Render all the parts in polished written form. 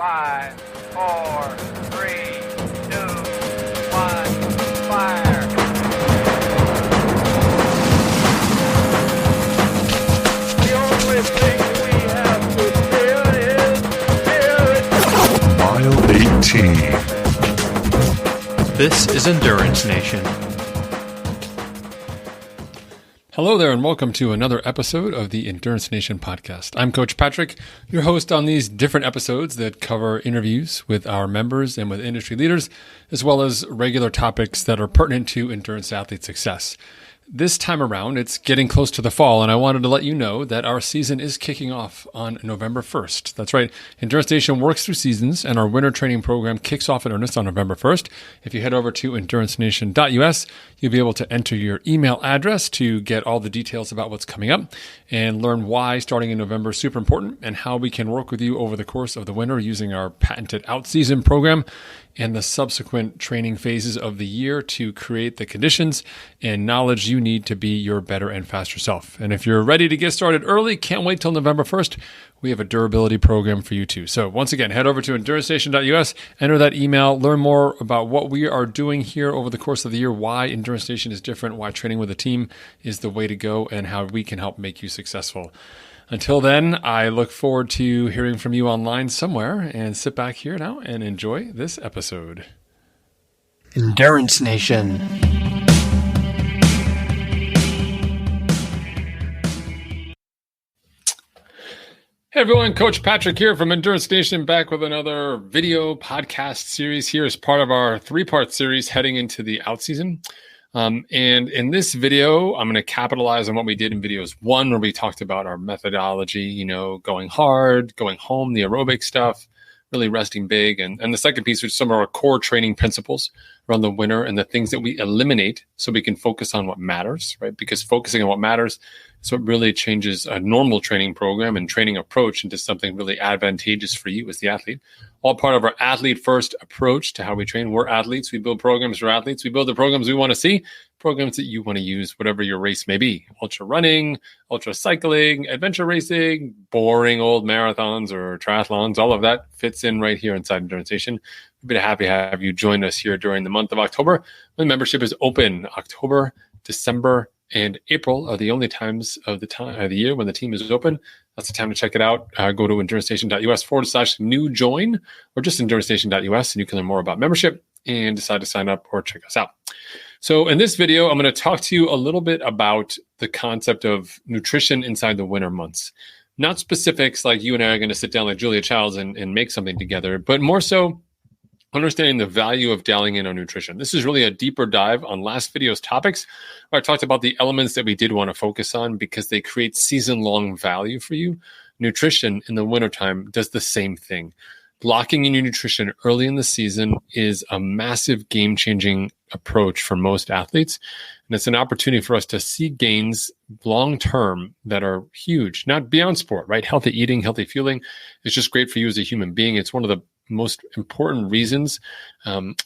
5, 4, 3, 2, 1, fire. The only thing we have to fear is fear. Mile 18. This is Endurance Nation. Hello there, and welcome to another episode of the Endurance Nation podcast. I'm Coach Patrick, your host on these different episodes that cover interviews with our members and with industry leaders, as well as regular topics that are pertinent to endurance athlete success. This time around, it's getting close to the fall, and I wanted to let you know that our season is kicking off on November 1st. That's right. Endurance Nation works through seasons, and our winter training program kicks off in earnest on November 1st. If you head over to endurancenation.us, you'll be able to enter your email address to get all the details about what's coming up and learn why starting in November is super important and how we can work with you over the course of the winter using our patented OutSeason program and the subsequent training phases of the year to create the conditions and knowledge you need to be your better and faster self. And if you're ready to get started early, can't wait till November 1st, we have a durability program for you too. So once again, head over to endurancenation.us, enter that email, learn more about what we are doing here over the course of the year, why Endurance Nation is different, why training with a team is the way to go, and how we can help make you successful. Until then, I look forward to hearing from you online somewhere, and sit back here now and enjoy this episode. Endurance Nation. Hey everyone, Coach Patrick here from Endurance Nation, back with another video podcast series here as part of our 3-part series heading into the OutSeason. And in this video, I'm going to capitalize on what we did in videos 1, where we talked about our methodology, going hard, going home, the aerobic stuff, really resting big. And the second piece, which is some of our core training principles around the winter and the things that we eliminate so we can focus on what matters, right? Because focusing on what matters is what really changes a normal training program and training approach into something really advantageous for you as the athlete. All part of our athlete-first approach to how we train. We're athletes. We build programs for athletes. We build the programs we want to see, programs that you want to use, whatever your race may be. Ultra running, ultra cycling, adventure racing, boring old marathons or triathlons. All of that fits in right here inside Endurance Nation. We'd be happy to have you join us here during the month of October, when membership is open. October, December, and April are the only times of the year when the team is open. That's the time to check it out. Go to endurancenation.us/new join, or just endurancenation.us, and you can learn more about membership and decide to sign up or check us out. So in this video, I'm going to talk to you a little bit about the concept of nutrition inside the winter months. Not specifics like you and I are going to sit down like Julia Childs and make something together, but more so understanding the value of dialing in on nutrition. This is really a deeper dive on last video's topics, where I talked about the elements that we did want to focus on because they create season-long value for you. Nutrition in the wintertime does the same thing. Blocking in your nutrition early in the season is a massive game-changing approach for most athletes. And it's an opportunity for us to see gains long-term that are huge, not beyond sport, right? Healthy eating, healthy fueling is just great for you as a human being. It's one of the most important reasons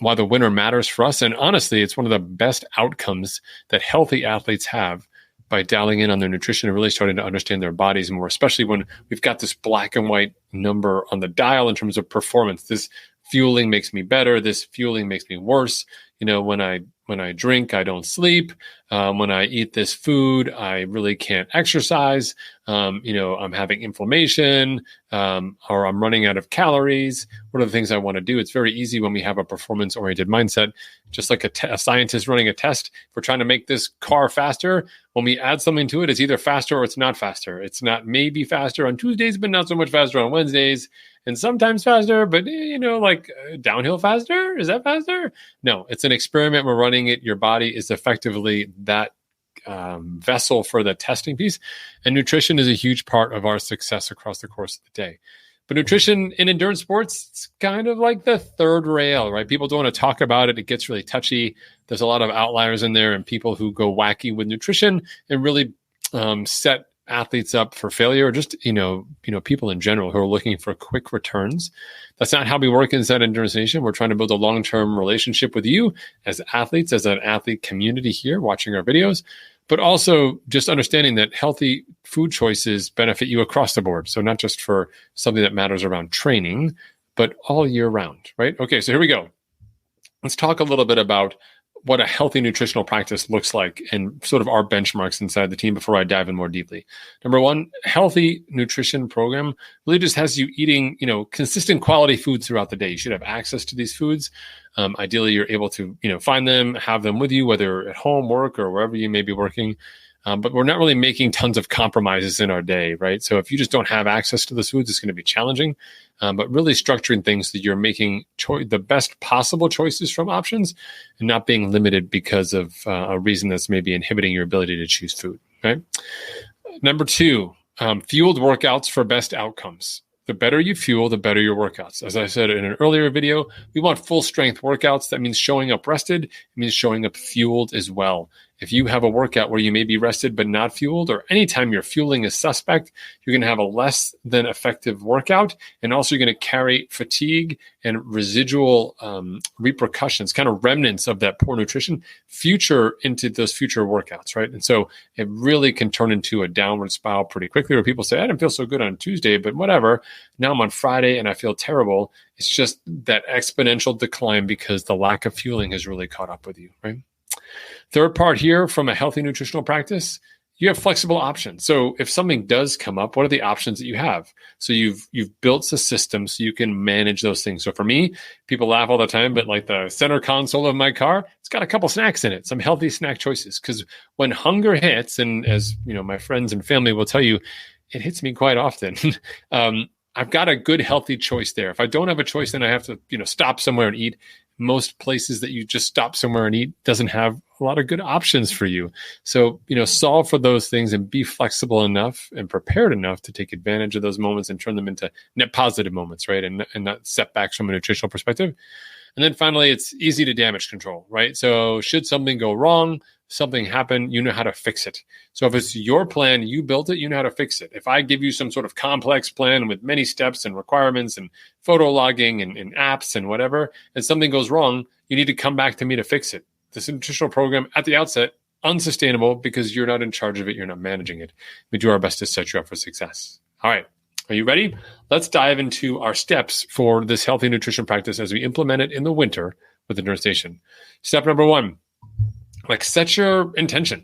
why the winter matters for us. And honestly, it's one of the best outcomes that healthy athletes have by dialing in on their nutrition and really starting to understand their bodies more, especially when we've got this black and white number on the dial in terms of performance. This fueling makes me better. This fueling makes me worse. When I drink, I don't sleep. When I eat this food, I really can't exercise. I'm having inflammation, or I'm running out of calories. What are the things I want to do? It's very easy when we have a performance-oriented mindset, just like a scientist running a test. If we're trying to make this car faster, when we add something to it, it's either faster or it's not faster. It's not maybe faster on Tuesdays, but not so much faster on Wednesdays. And sometimes faster, but like downhill faster? Is that faster? No, it's an experiment we're running it. Your body is effectively that vessel for the testing piece. And nutrition is a huge part of our success across the course of the day. But nutrition in endurance sports, it's kind of like the third rail, right? People don't want to talk about it. It gets really touchy. There's a lot of outliers in there and people who go wacky with nutrition and really set athletes up for failure, or just, people in general who are looking for quick returns. That's not how we work inside Endurance Nation. We're trying to build a long-term relationship with you as athletes, as an athlete community here watching our videos. but also just understanding that healthy food choices benefit you across the board. So not just for something that matters around training, but all year round, right? Okay, so here we go. Let's talk a little bit about what a healthy nutritional practice looks like and sort of our benchmarks inside the team before I dive in more deeply. Number one, healthy nutrition program really just has you eating, consistent quality foods throughout the day. You should have access to these foods. Ideally, you're able to, find them, have them with you, whether at home, work, or wherever you may be working. But we're not really making tons of compromises in our day, right? So if you just don't have access to those foods, it's going to be challenging. But really structuring things so that you're making the best possible choices from options and not being limited because of a reason that's maybe inhibiting your ability to choose food, right? Number two, fueled workouts for best outcomes. The better you fuel, the better your workouts. As I said in an earlier video, we want full strength workouts. That means showing up rested. It means showing up fueled as well. If you have a workout where you may be rested but not fueled, or anytime your fueling is suspect, you're going to have a less than effective workout. And also you're going to carry fatigue and residual repercussions, kind of remnants of that poor nutrition into those future workouts, right? And so it really can turn into a downward spiral pretty quickly where people say, I didn't feel so good on Tuesday, but whatever. Now I'm on Friday and I feel terrible. It's just that exponential decline because the lack of fueling has really caught up with you, right? Third part here from a healthy nutritional practice, you have flexible options. So if something does come up, what are the options that you have? So you've built a system so you can manage those things. So for me, people laugh all the time, but like the center console of my car, it's got a couple snacks in it, some healthy snack choices. Because when hunger hits, and as my friends and family will tell you, it hits me quite often. I've got a good healthy choice there. If I don't have a choice, then I have to stop somewhere and eat. Most places that you just stop somewhere and eat doesn't have a lot of good options for you. So, solve for those things and be flexible enough and prepared enough to take advantage of those moments and turn them into net positive moments, right? And not setbacks from a nutritional perspective. And then finally, it's easy to damage control, right? So should something go wrong, something happen, you know how to fix it. So if it's your plan, you built it, you know how to fix it. If I give you some sort of complex plan with many steps and requirements and photo logging and apps and whatever, and something goes wrong, you need to come back to me to fix it. This nutritional program at the outset, unsustainable because you're not in charge of it, you're not managing it. We do our best to set you up for success. All right. Are you ready? Let's dive into our steps for this healthy nutrition practice as we implement it in the winter with Endurance Nation. Step number one, set your intention.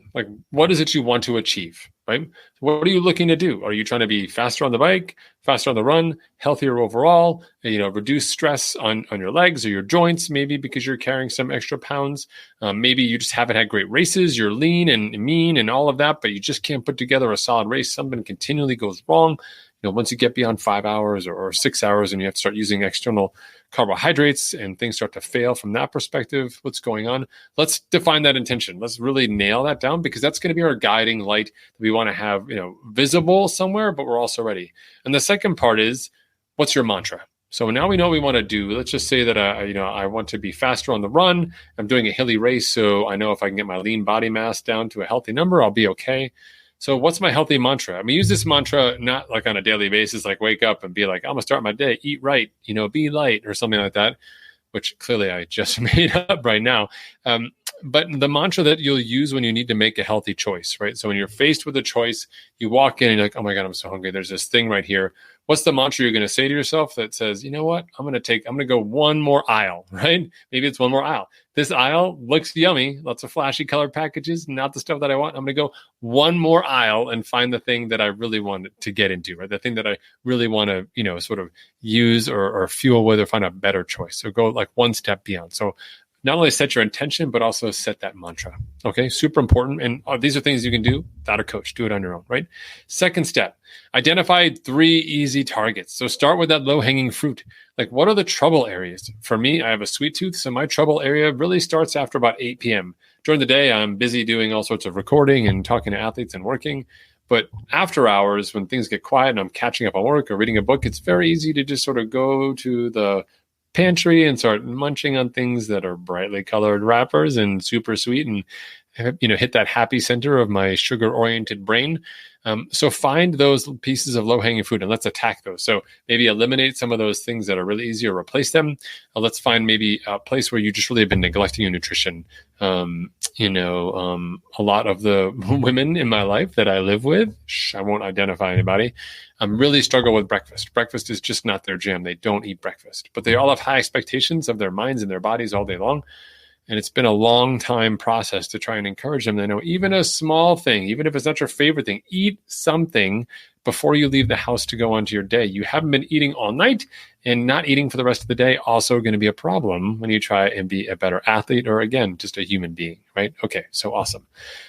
What is it you want to achieve, right? What are you looking to do? Are you trying to be faster on the bike, faster on the run, healthier overall, reduce stress on your legs or your joints, maybe because you're carrying some extra pounds. Maybe you just haven't had great races. You're lean and mean and all of that, but you just can't put together a solid race. Something continually goes wrong. Once you get beyond 5 hours or 6 hours and you have to start using external carbohydrates and things start to fail from that perspective, what's going on? Let's define that intention. Let's really nail that down because that's going to be our guiding light that we want to have, visible somewhere, but we're also ready. And the second part is, what's your mantra? So now we know what we want to do. Let's just say that, I want to be faster on the run. I'm doing a hilly race. So I know if I can get my lean body mass down to a healthy number, I'll be okay. So what's my healthy mantra? I mean, use this mantra not like on a daily basis, like wake up and be like, I'm going to start my day, eat right, be light or something like that, which clearly I just made up right now. But the mantra that you'll use when you need to make a healthy choice, right? So when you're faced with a choice, you walk in and you're like, oh my God, I'm so hungry. There's this thing right here. What's the mantra you're going to say to yourself that says, you know what? I'm going to go one more aisle, right? Maybe it's one more aisle. This aisle looks yummy. Lots of flashy colored packages, not the stuff that I want. I'm going to go one more aisle and find the thing that I really want to get into, right? The thing that I really want to, sort of use or fuel with or find a better choice. So go one step beyond. So not only set your intention, but also set that mantra. Okay, super important. And these are things you can do without a coach. Do it on your own, right? Second step, identify 3 easy targets. So start with that low-hanging fruit. What are the trouble areas? For me, I have a sweet tooth, so my trouble area really starts after about 8 p.m. During the day, I'm busy doing all sorts of recording and talking to athletes and working. But after hours, when things get quiet and I'm catching up on work or reading a book, it's very easy to just sort of go to the pantry and start munching on things that are brightly colored wrappers and super sweet and hit that happy center of my sugar-oriented brain. So find those pieces of low-hanging fruit and let's attack those. So maybe eliminate some of those things that are really easy or replace them. Let's find maybe a place where you just really have been neglecting your nutrition. A lot of the women in my life that I live with, I won't identify anybody, really struggle with breakfast. Breakfast is just not their jam. They don't eat breakfast, but they all have high expectations of their minds and their bodies all day long. And it's been a long time process to try and encourage them to know even a small thing, even if it's not your favorite thing, eat something before you leave the house to go onto your day. You haven't been eating all night, and not eating for the rest of the day also going to be a problem when you try and be a better athlete or, again, just a human being, right? Okay, so awesome.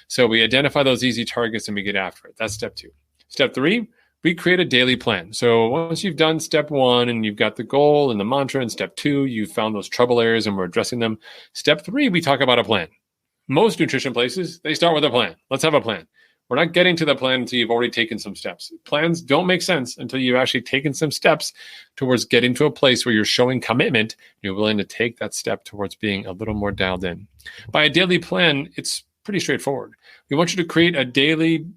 So we identify those easy targets and we get after it. That's step 2. Step 3, we create a daily plan. So once you've done step 1 and you've got the goal and the mantra, and step 2, you've found those trouble areas and we're addressing them. Step 3, we talk about a plan. Most nutrition places, they start with a plan. Let's have a plan. We're not getting to the plan until you've already taken some steps. Plans don't make sense until you've actually taken some steps towards getting to a place where you're showing commitment. You're willing to take that step towards being a little more dialed in. By a daily plan, it's pretty straightforward. We want you to create a daily,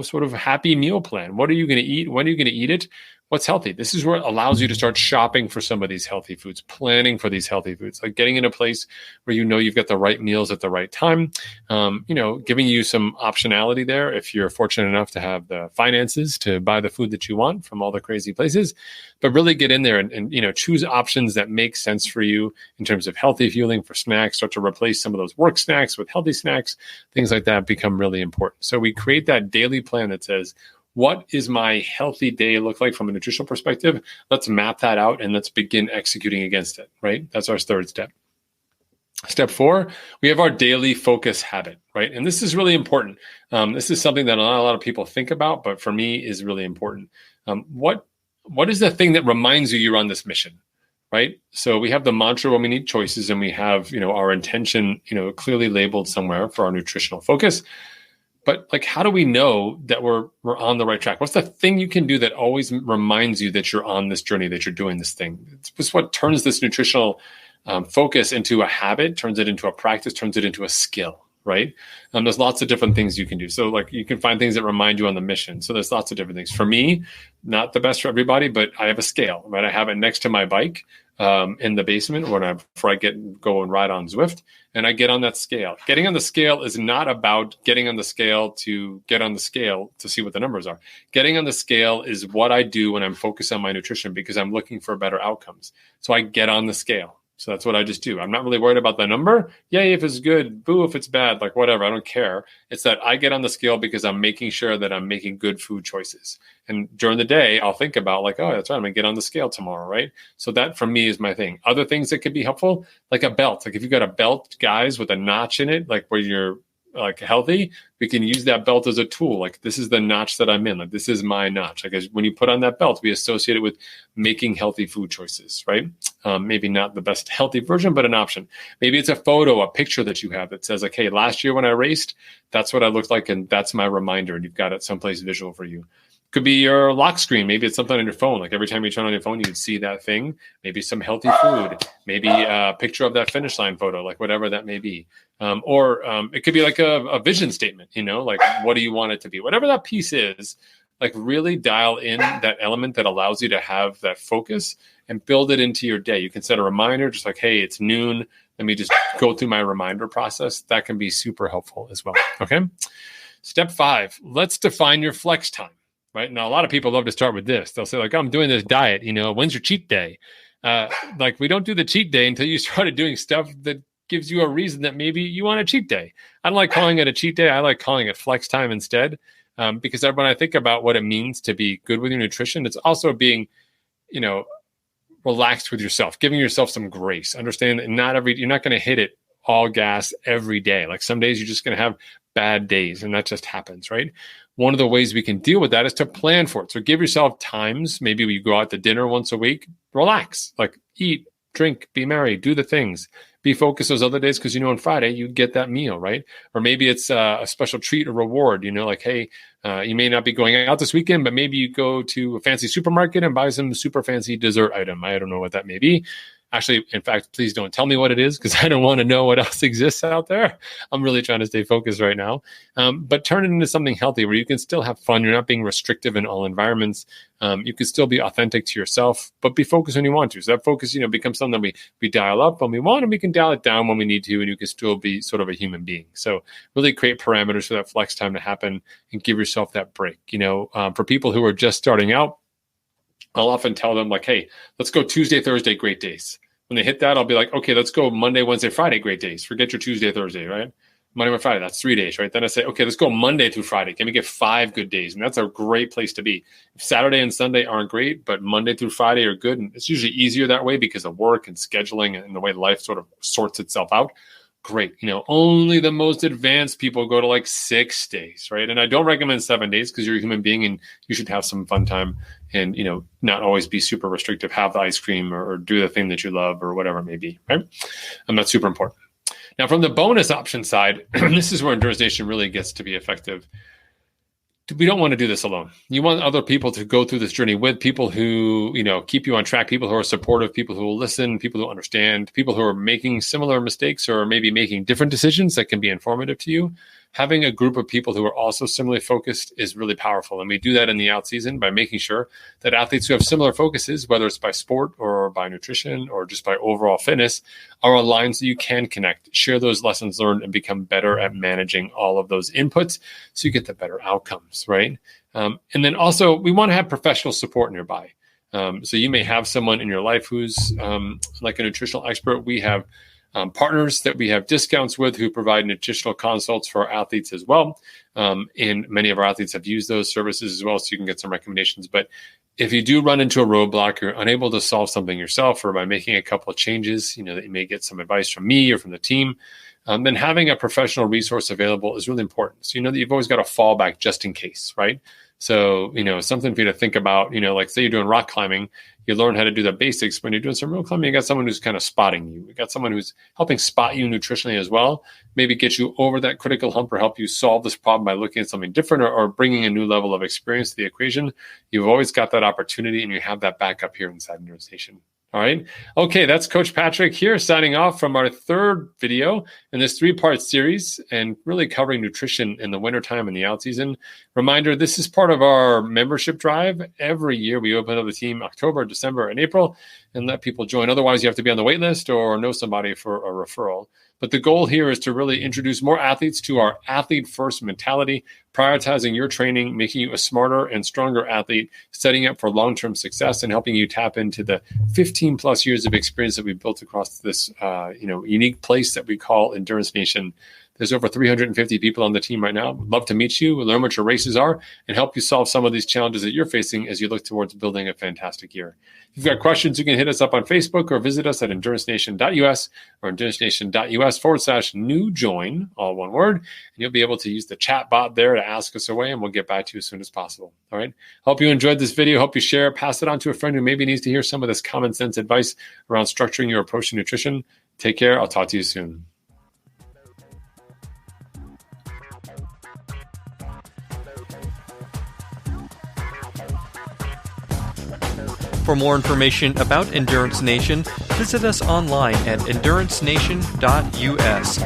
sort of happy meal plan. What are you going to eat? When are you going to eat it? What's healthy? This is where it allows you to start shopping for some of these healthy foods, planning for these healthy foods, like getting in a place where you've got the right meals at the right time, giving you some optionality there if you're fortunate enough to have the finances to buy the food that you want from all the crazy places, but really get in there and choose options that make sense for you in terms of healthy fueling for snacks, start to replace some of those work snacks with healthy snacks, things like that become really important. So we create that daily plan that says, what is my healthy day look like from a nutritional perspective? Let's map that out and let's begin executing against it, right? That's our third step. Step 4, we have our daily focus habit, right? And this is really important. This is something that not a lot of people think about, but for me is really important. What is the thing that reminds you you're on this mission, right? So we have the mantra when we need choices, and we have, our intention, clearly labeled somewhere for our nutritional focus. But how do we know that we're on the right track? What's the thing you can do that always reminds you that you're on this journey, that you're doing this thing? It's what turns this nutritional focus into a habit, turns it into a practice, turns it into a skill, right? There's lots of different things you can do. So you can find things that remind you on the mission. So there's lots of different things. For me, not the best for everybody, but I have a scale, right? I have it next to my bike in the basement before I go and ride on Zwift, and I get on that scale. Getting on the scale is not about getting on the scale to get on the scale to see what the numbers are. Getting on the scale is what I do when I'm focused on my nutrition because I'm looking for better outcomes. So I get on the scale. So that's what I just do. I'm not really worried about the number. Yay, if it's good. Boo, if it's bad. Whatever. I don't care. It's that I get on the scale because I'm making sure that I'm making good food choices. And during the day, I'll think about oh, that's right. I'm going to get on the scale tomorrow, right? So that for me is my thing. Other things that could be helpful, like a belt. If you've got a belt, guys, with a notch in it, where you're healthy, we can use that belt as a tool. This is the notch that I'm in. This is my notch. When you put on that belt, we associate it with making healthy food choices, right? Maybe not the best healthy version, but an option. Maybe it's a photo, a picture that you have that says hey, last year when I raced, that's what I looked like. And that's my reminder. And you've got it someplace visual for you. Could be your lock screen. Maybe it's something on your phone. Every time you turn on your phone, you'd see that thing. Maybe some healthy food. Maybe a picture of that finish line photo, whatever that may be. Or it could be a vision statement, what do you want it to be? Whatever that piece is, really dial in that element that allows you to have that focus and build it into your day. You can set a reminder, just hey, it's noon. Let me just go through my reminder process. That can be super helpful as well. Okay. Step 5, let's define your flex time. Right now, a lot of people love to start with this. They'll say, I'm doing this diet. When's your cheat day? We don't do the cheat day until you started doing stuff that gives you a reason that maybe you want a cheat day. I don't like calling it a cheat day. I like calling it flex time instead, because when I think about what it means to be good with your nutrition, it's also being, relaxed with yourself, giving yourself some grace. Understand that you're not going to hit it all gas every day. Some days you're just going to have bad days, and that just happens, right? One of the ways we can deal with that is to plan for it. So give yourself times. Maybe you go out to dinner once a week, relax, eat, drink, be merry, do the things, be focused those other days. Cause on Friday you get that meal, right? Or maybe it's a special treat or reward, hey, you may not be going out this weekend, but maybe you go to a fancy supermarket and buy some super fancy dessert item. I don't know what that may be. Actually, in fact, please don't tell me what it is because I don't want to know what else exists out there. I'm really trying to stay focused right now. But turn it into something healthy where you can still have fun. You're not being restrictive in all environments. You can still be authentic to yourself, but be focused when you want to. So that focus, becomes something that we dial up when we want, and we can dial it down when we need to, and you can still be sort of a human being. So really create parameters for that flex time to happen and give yourself that break. For people who are just starting out, I'll often tell them like, hey, let's go Tuesday, Thursday, great days. When they hit that, I'll be like, okay, let's go Monday, Wednesday, Friday, great days. Forget your Tuesday, Thursday, right? Monday, Wednesday, Friday, that's 3 days, right? Then I say, okay, let's go Monday through Friday. Can we get 5 good days? And that's a great place to be. If Saturday and Sunday aren't great, but Monday through Friday are good. And it's usually easier that way because of work and scheduling and the way life sort of sorts itself out. Great. Only the most advanced people go to like 6 days, right? And I don't recommend 7 days because you're a human being and you should have some fun time and, not always be super restrictive, have the ice cream or do the thing that you love or whatever it may be, right? And that's super important. Now, from the bonus option side, this is where Endurance Nation really gets to be effective. We don't want to do this alone. You want other people to go through this journey with people who, keep you on track, people who are supportive, people who will listen, people who understand, people who are making similar mistakes or maybe making different decisions that can be informative to you. Having a group of people who are also similarly focused is really powerful. And we do that in the OutSeason by making sure that athletes who have similar focuses, whether it's by sport or by nutrition or just by overall fitness, are aligned so you can connect, share those lessons learned, and become better at managing all of those inputs so you get the better outcomes, right? And then also, we want to have professional support nearby. So you may have someone in your life who's like a nutritional expert. We have partners that we have discounts with who provide nutritional consults for our athletes as well. And many of our athletes have used those services as well, so you can get some recommendations. But if you do run into a roadblock, you're unable to solve something yourself, or by making a couple of changes, that you may get some advice from me or from the team, then having a professional resource available is really important. So that you've always got a fallback just in case, right? So, something for you to think about, like say you're doing rock climbing, you learn how to do the basics. When you're doing some real climbing, you got someone who's kind of spotting you. You got someone who's helping spot you nutritionally as well, maybe get you over that critical hump or help you solve this problem by looking at something different or bringing a new level of experience to the equation. You've always got that opportunity and you have that backup here inside Endurance Nation. All right. Okay, that's Coach Patrick here signing off from our third video in this 3-part series and really covering nutrition in the wintertime and the OutSeason. Reminder, this is part of our membership drive. Every year we open up the team October, December, and April and let people join. Otherwise, you have to be on the wait list or know somebody for a referral. But the goal here is to really introduce more athletes to our athlete-first mentality, prioritizing your training, making you a smarter and stronger athlete, setting up for long-term success, and helping you tap into the 15-plus years of experience that we've built across this unique place that we call Endurance Nation. There's over 350 people on the team right now. Would love to meet you, learn what your races are, and help you solve some of these challenges that you're facing as you look towards building a fantastic year. If you've got questions, you can hit us up on Facebook or visit us at endurancenation.us or endurancenation.us/new join, all one word. And you'll be able to use the chat bot there to ask us away, and we'll get back to you as soon as possible. All right. Hope you enjoyed this video. Hope you share it, pass it on to a friend who maybe needs to hear some of this common sense advice around structuring your approach to nutrition. Take care. I'll talk to you soon. For more information about Endurance Nation, visit us online at endurancenation.us.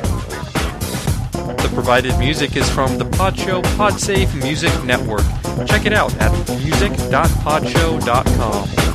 The provided music is from the Podshow Podsafe Music Network. Check it out at music.podshow.com.